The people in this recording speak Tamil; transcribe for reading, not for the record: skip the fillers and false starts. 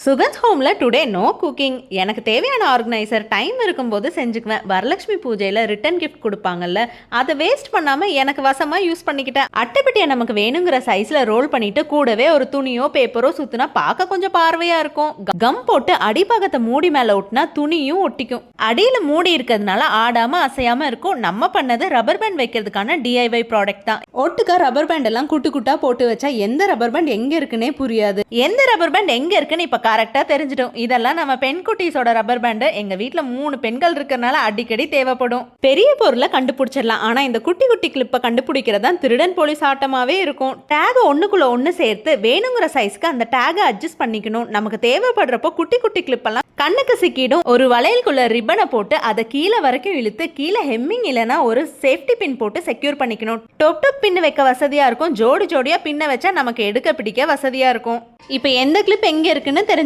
சுகந்த் ஹோம்ல டுடே நோ குக்கிங். எனக்கு தேவையான ஆர்கனைசர் டைம் இருக்கும்போது செஞ்சுக்குவேன். வரலட்சுமி பூஜையில் ரிட்டன் கிஃப்ட் கொடுப்பாங்கல்ல, அதை வேஸ்ட் பண்ணாமல் எனக்கு வசமாக யூஸ் பண்ணிக்கிட்டேன். அட்டைப்பெட்டியை நமக்கு வேணுங்கிற சைஸில் ரோல் பண்ணிட்டு கூடவே ஒரு துணியோ பேப்பரோ சுற்றினா பார்க்க கொஞ்சம் பார்வையாக இருக்கும். கம் போட்டு அடிப்பாகத்தை மூடி மேலே ஒட்டினா துணியும் ஒட்டிக்கும். அடியில் மூடி இருக்கிறதுனால ஆடாமல் அசையாமல் இருக்கும். நம்ம பண்ணது ரப்பர் பேண்ட் வைக்கிறதுக்கான DIY ப்ராடக்ட் தான். ஒட்டுக்க ரப்பர் பேண்ட் எல்லாம் குட்டு குட்டா போட்டு வச்சா எந்த ரப்பர் பேண்ட் எங்கே இருக்குன்னே புரியாது. எந்த ரப்பர் பேண்ட் எங்கே இருக்குன்னு இப்போ கரெக்டாக தெரிஞ்சிடும். இதெல்லாம் நம்ம பெண் குட்டீஸோட ரப்பர் பேண்டு. எங்கள் வீட்டில் 3 பெண்கள் இருக்கிறனால அடிக்கடி தேவைப்படும். பெரிய பொருளை கண்டுபிடிச்சிடலாம், ஆனால் இந்த குட்டி குட்டி கிளிப்பை கண்டுபிடிக்கிறதா திருடன் போலீஸ் ஆட்டமாகவே இருக்கும். டேகை ஒன்றுக்குள்ள ஒன்று சேர்த்து வேணுங்கிற சைஸ்க்கு அந்த டேகை அட்ஜஸ்ட் பண்ணிக்கணும். நமக்கு தேவைப்படுறப்போ குட்டி குட்டி கிளிப்பெல்லாம் கண்ணுக்கு சிக்கிடும். ஒரு வளையலுக்குள்ள ரிப்பனை போட்டு அதை கீழே வரைக்கும் இழுத்து கீழே ஹெம்மிங் இல்லைன்னா ஒரு சேஃப்டி பின் போட்டு செக்யூர் பண்ணிக்கணும். டொப் டொப் பின்னு வைக்க வசதியாக இருக்கும். ஜோடி ஜோடியாக பின்ன வச்சா நமக்கு எடுக்க பிடிக்க வசதியாக இருக்கும். இப்போ எந்த கிளிப் எங்கே இருக்குன்னு தெரிஞ்சு